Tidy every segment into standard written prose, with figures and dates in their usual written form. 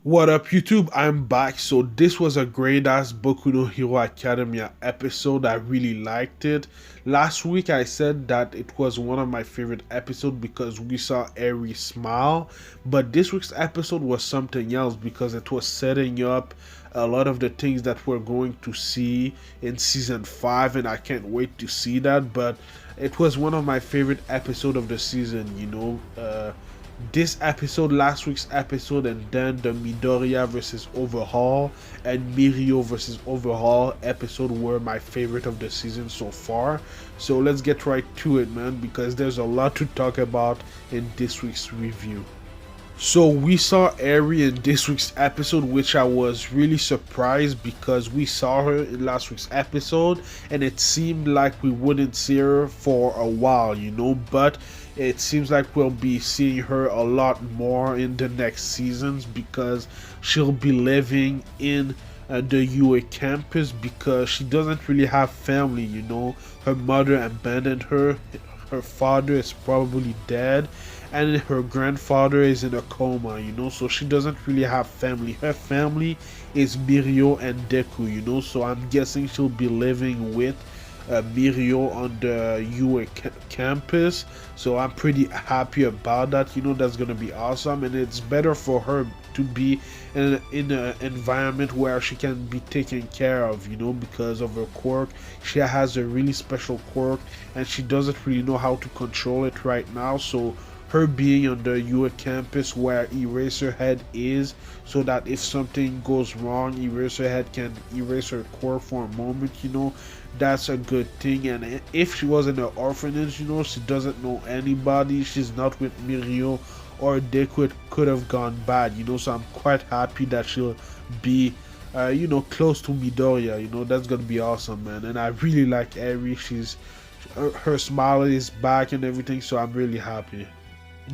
What up YouTube, I'm back. So this was a great ass Boku no Hero Academia episode. I really liked it. Last week I said that it was one of my favorite episodes because we saw Eri smile, but this week's episode was something else because it was setting up a lot of the things that we're going to see in season 5, and I can't wait to see that. But it was one of my favorite episodes of the season, this episode, last week's episode, and then the Midoriya versus Overhaul and Mirio versus Overhaul episode were my favorite of the season so far. So let's get right to it, man, because there's a lot to talk about in this week's review. So we saw Eri in this week's episode, which I was really surprised because we saw her in last week's episode and it seemed like we wouldn't see her for a while, but it seems like we'll be seeing her a lot more in the next seasons because she'll be living in the UA campus because she doesn't really have family. Her mother abandoned her, her father is probably dead, and her grandfather is in a coma, so she doesn't really have family. Her family is Mirio and Deku, so I'm guessing she'll be living with Mirio on the UA campus. So I'm pretty happy about that. That's gonna be awesome, and it's better for her to be in an environment where she can be taken care of, because of her quirk. She has a really special quirk and she doesn't really know how to control it right now. So her being on the UA campus where Eraserhead is, so that if something goes wrong, Eraserhead can erase her core for a moment, that's a good thing. And if she was in an orphanage, she doesn't know anybody, she's not with Mirio or Deku, it could have gone bad, so I'm quite happy that she'll be close to Midoriya. That's gonna be awesome, man. And I really like Eri. Her smile is back and everything, so I'm really happy.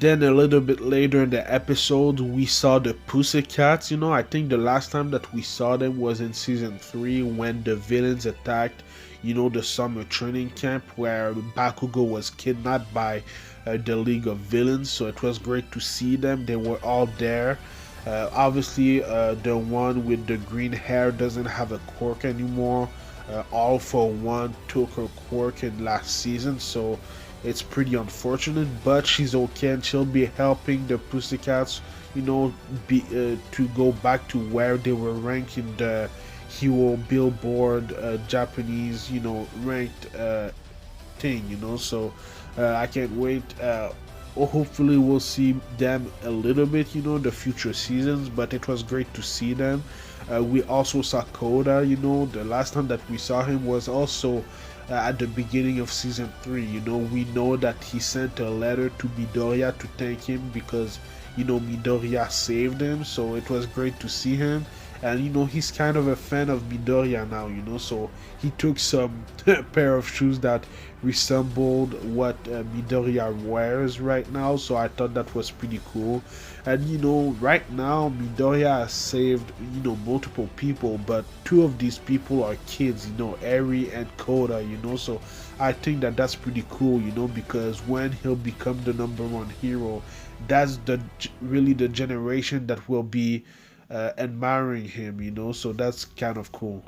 Then a little bit later in the episode, we saw the Pussycats. I think the last time that we saw them was in season 3 when the villains attacked, the summer training camp where Bakugo was kidnapped by the League of Villains. So it was great to see them. They were all there. Obviously, the one with the green hair doesn't have a quirk anymore. All for One took her quirk in last season, so it's pretty unfortunate, but she's okay and she'll be helping the Pussycats, to go back to where they were ranked in the Hero Billboard Japanese, ranked thing, so I can't wait. Hopefully we'll see them a little bit, the future seasons, but it was great to see them. We also saw Koda, the last time that we saw him was also at the beginning of season 3. We know that he sent a letter to Midoriya to thank him because Midoriya saved him, so it was great to see him. And he's kind of a fan of Midoriya now, so he took some pair of shoes that resembled what Midoriya wears right now, so I thought that was pretty cool. And right now Midoriya has saved multiple people, but 2 of these people are kids, Eri and Koda, so I think that that's pretty cool, because when he'll become the #1 hero, that's really the generation that will be admiring him, so that's kind of cool.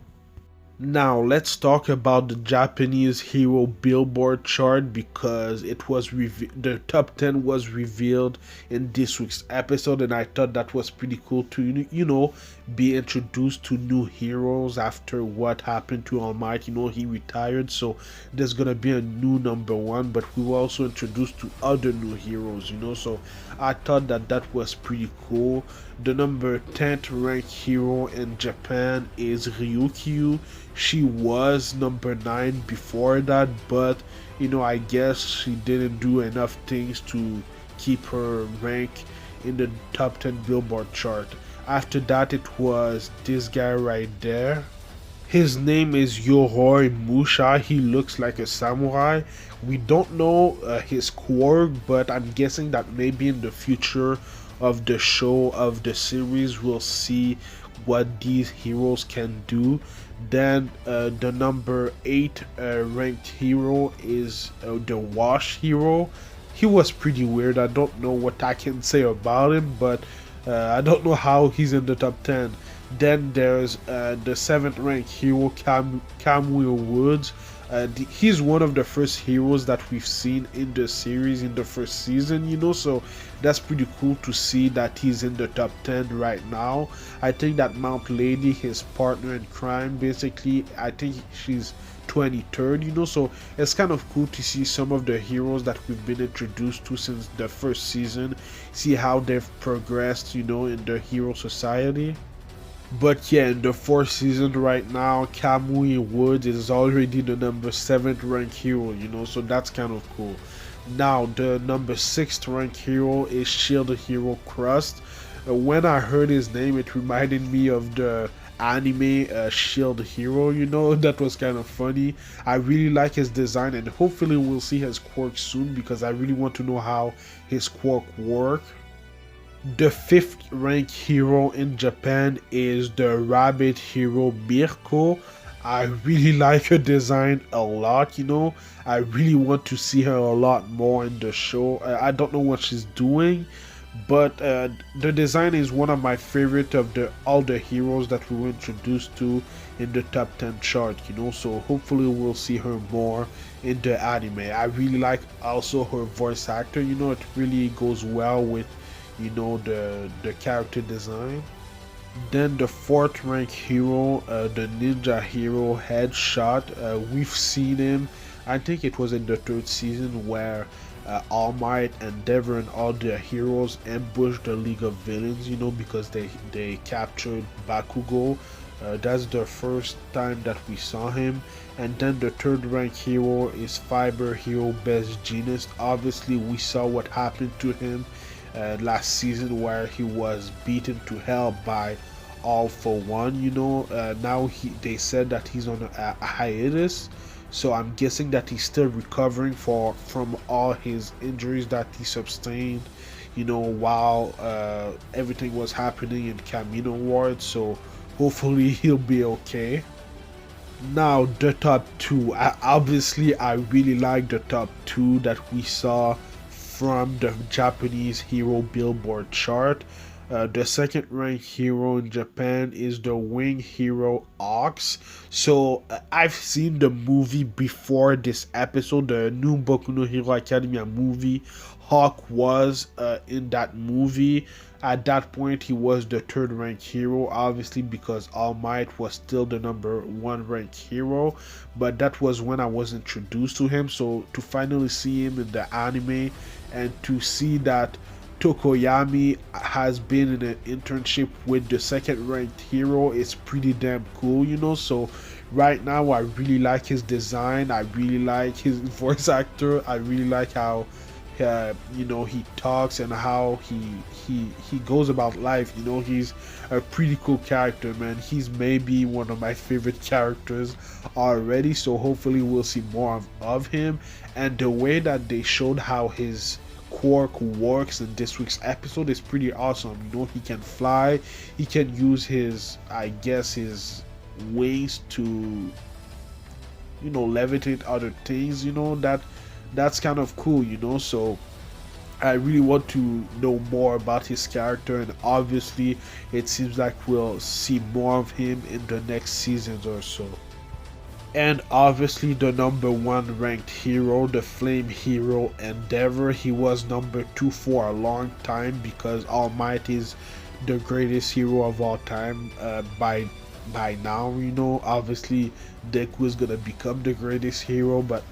Now let's talk about the Japanese hero Billboard chart because it was the top 10 was revealed in this week's episode, and I thought that was pretty cool to be introduced to new heroes after what happened to All Might. He retired, so there's gonna be a new #1, but we were also introduced to other new heroes, so I thought that was pretty cool. The number 10th ranked hero in Japan is Ryukyu. She was number 9 before that, but I guess she didn't do enough things to keep her rank in the top 10 Billboard chart. After that, it was this guy right there. His name is Yoroi Musha. He looks like a samurai. We don't know his quirk, but I'm guessing that maybe in the future of the show, of the series, we'll see what these heroes can do. Then the number 8 ranked hero is the Wash hero. He was pretty weird. I don't know what I can say about him, but I don't know how he's in the top 10. Then there's the 7th ranked hero Kamui Woods. He's one of the first heroes that we've seen in the series in the first season, so that's pretty cool to see that he's in the top 10 right now. I think that Mount Lady, his partner in crime, basically, I think she's 23rd, so it's kind of cool to see some of the heroes that we've been introduced to since the first season, see how they've progressed, in the hero society. But yeah, in the 4th season right now, Kamui Woods is already the number 7th ranked hero, so that's kind of cool. Now, the number 6th ranked hero is Shield Hero Crust. When I heard his name, it reminded me of the anime Shield Hero, that was kind of funny. I really like his design, and hopefully we'll see his quirk soon because I really want to know how his quirk works. The 5th ranked hero in Japan is the rabbit hero Mirko. I really like her design a lot, I really want to see her a lot more in the show. I don't know what she's doing, but the design is one of my favorite of all the heroes that we were introduced to in the top 10 chart, so hopefully we'll see her more in the anime. I really like also her voice actor, it really goes well with the character design. Then the 4th ranked hero, the ninja hero Edgeshot. We've seen him, I think it was in the 3rd season, where All Might, Endeavor, and all their heroes ambushed the League of Villains, because they captured Bakugo. That's the first time that we saw him. And then the 3rd ranked hero is Fiber Hero Best Genius. Obviously we saw what happened to him last season, where he was beaten to hell by All For One. Now they said that he's on a hiatus, so I'm guessing that he's still recovering from all his injuries that he sustained while everything was happening in Camino Ward, so hopefully he'll be okay. Now the top 2, obviously I really like the top 2 that we saw from the Japanese hero Billboard chart. The 2nd ranked hero in Japan is the wing hero Ox. So I've seen the movie before this episode, the new Boku no Hero Academia movie. Hawk was in that movie. At that point he was the 3rd ranked hero, obviously because All Might was still the number 1 ranked hero, but that was when I was introduced to him. So to finally see him in the anime and to see that Tokoyami has been in an internship with the 2nd ranked hero is pretty damn cool, so right now I really like his design, I really like his voice actor, I really like how he talks and how he goes about life. He's a pretty cool character, man. He's maybe one of my favorite characters already, so hopefully we'll see more of him. And the way that they showed how his quirk works in this week's episode is pretty awesome. He can fly, he can use his wings to levitate other things. That's kind of cool, so I really want to know more about his character, and obviously it seems like we'll see more of him in the next seasons or so. And obviously the number 1 ranked hero, the flame hero Endeavor. He was number 2 for a long time because All Might is the greatest hero of all time by now. Obviously Deku is gonna become the greatest hero, but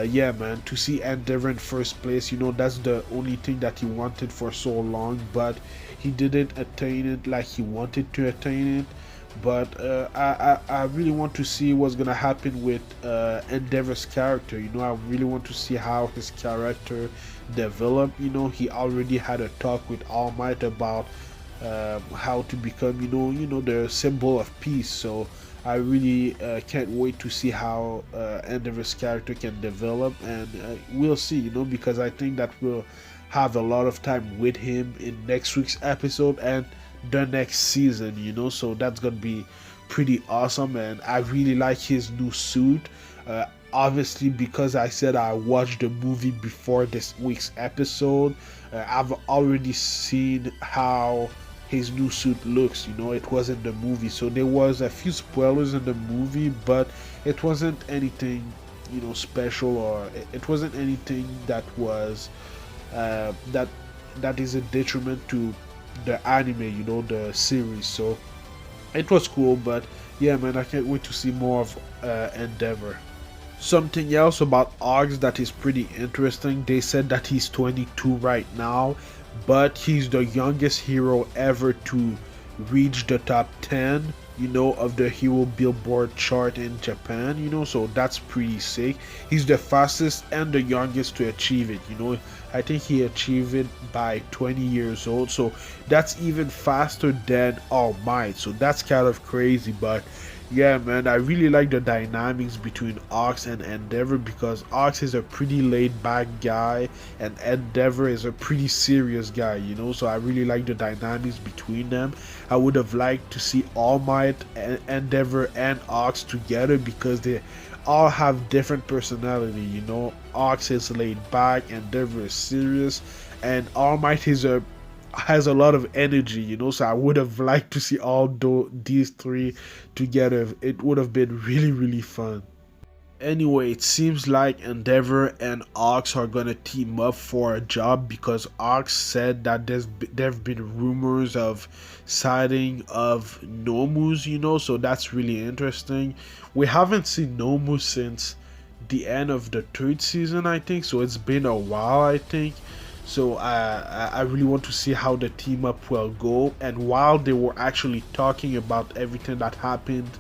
yeah, man, to see Endeavor in 1st place, that's the only thing that he wanted for so long, but he didn't attain it like he wanted to attain it. But I really want to see what's gonna happen with Endeavor's character. I really want to see how his character develop. He already had a talk with All Might about how to become the symbol of peace, so I really can't wait to see how Endeavor's character can develop, and we'll see, because I think that we'll have a lot of time with him in next week's episode and the next season, so that's gonna be pretty awesome, and I really like his new suit. Obviously, because I said I watched the movie before this week's episode, I've already seen how his new suit looks. It was in the movie, so there was a few spoilers in the movie, but it wasn't anything special, or it wasn't anything that was that is a detriment to the anime, the series. So it was cool, but yeah, man, I can't wait to see more of Endeavor. Something else about Ox that is pretty interesting, they said that he's 22 right now, but he's the youngest hero ever to reach the top 10 of the hero Billboard chart in Japan, so that's pretty sick. He's the fastest and the youngest to achieve it. I think he achieved it by 20 years old, so that's even faster than All Might, so that's kind of crazy. But yeah, man, I really like the dynamics between Ox and Endeavor, because Ox is a pretty laid back guy and Endeavor is a pretty serious guy, so I really like the dynamics between them. I would have liked to see All Might, Endeavor, and Ox together, because they all have different personality. Ox is laid back, Endeavor is serious, and All Might has a lot of energy, so I would have liked to see these three together. It would have been really, really fun. Anyway, it seems like Endeavor and Ox are gonna team up for a job, because Ox said that there've been rumors of sighting of Nomus, so that's really interesting. We haven't seen Nomu since the end of the third season, I think, so it's been a while, I think. So I really want to see how the team up will go. And while they were actually talking about everything that happened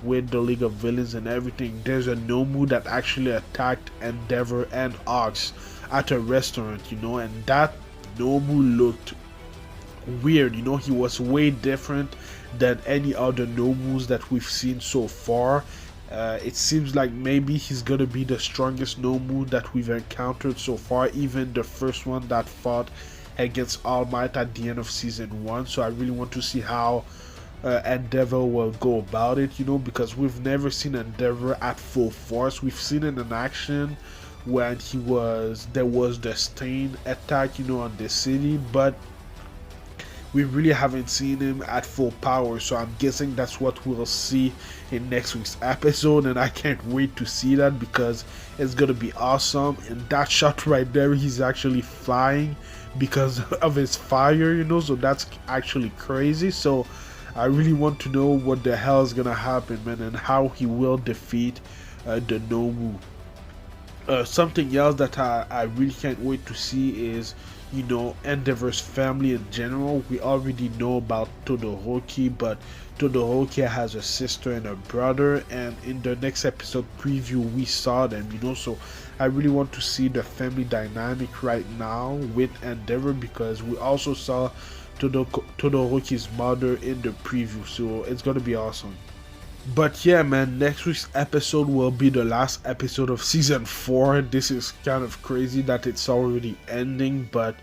with the League of Villains and everything, there's a Nomu that actually attacked Endeavor and Ox at a restaurant, and that Nomu looked weird. He was way different than any other Nomus that we've seen so far. It seems like maybe he's gonna be the strongest Nomu that we've encountered so far, even the first one that fought against All Might at the end of season 1. So I really want to see how Endeavor will go about it, because we've never seen Endeavor at full force. We've seen it in action when there was the Stain attack, on the city, but we really haven't seen him at full power, so I'm guessing that's what we'll see in next week's episode, and I can't wait to see that, because it's gonna be awesome. And that shot right there, he's actually flying because of his fire, so that's actually crazy. So I really want to know what the hell is gonna happen, man, and how he will defeat the Nomu. Something else that I really can't wait to see is Endeavor's family in general. We already know about Todoroki, but Todoroki has a sister and a brother, and in the next episode preview we saw them, so I really want to see the family dynamic right now with Endeavor, because we also saw Todoroki's mother in the preview, so it's gonna be awesome. But yeah, man, next week's episode will be the last episode of season 4. This is kind of crazy that it's already ending, but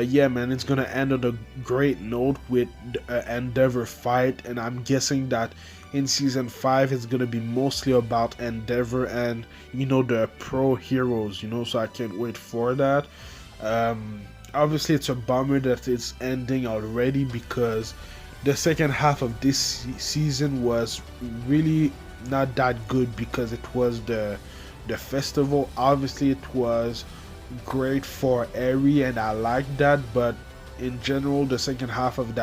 yeah, man, it's gonna end on a great note with the Endeavor fight, and I'm guessing that in season 5 it's gonna be mostly about Endeavor and the pro heroes, so I can't wait for that. Obviously it's a bummer that it's ending already, because the second half of this season was really not that good, because it was the festival. Obviously it was great for Eri, and I like that, but in general the second half of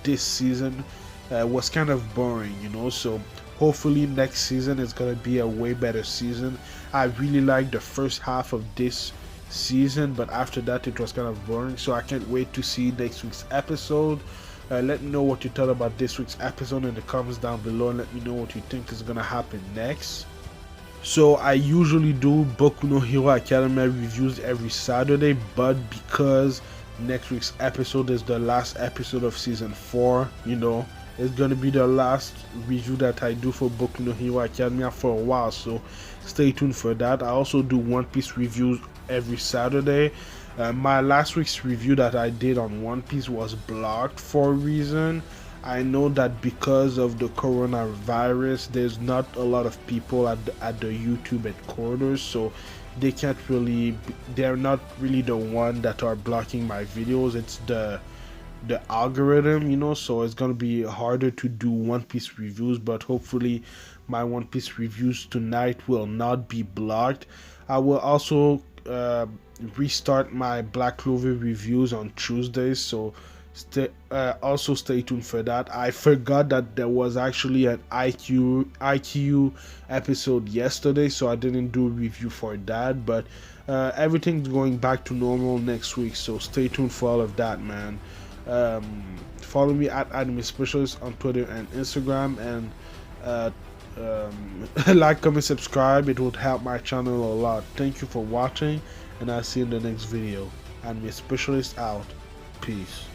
this season was kind of boring, so hopefully next season is gonna be a way better season. I really like the first half of this season, but after that it was kind of boring, so I can't wait to see next week's episode. Let me know what you thought about this week's episode in the comments down below, and let me know what you think is gonna happen next. So I usually do Boku no Hero Academia reviews every Saturday, but because next week's episode is the last episode of season 4, it's gonna be the last review that I do for Boku no Hero Academia for a while, so stay tuned for that. I also do One Piece reviews every Saturday. My last week's review that I did on One Piece was blocked for a reason. I know that because of the coronavirus, there's not a lot of people at the YouTube headquarters, so they can't really. They're not really the one that are blocking my videos. It's the algorithm, you know. So it's gonna be harder to do One Piece reviews, but hopefully, my One Piece reviews tonight will not be blocked. I will also restart my Black Clover reviews on Tuesdays, so also stay tuned for that. I forgot that there was actually an IQ episode yesterday, so I didn't do a review for that, but everything's going back to normal next week, so stay tuned for all of that, man. Follow me at Anime Specialist on Twitter and Instagram, and like, comment, subscribe. It would help my channel a lot. Thank you for watching, and I'll see you in the next video. Anime Specialist out. Peace.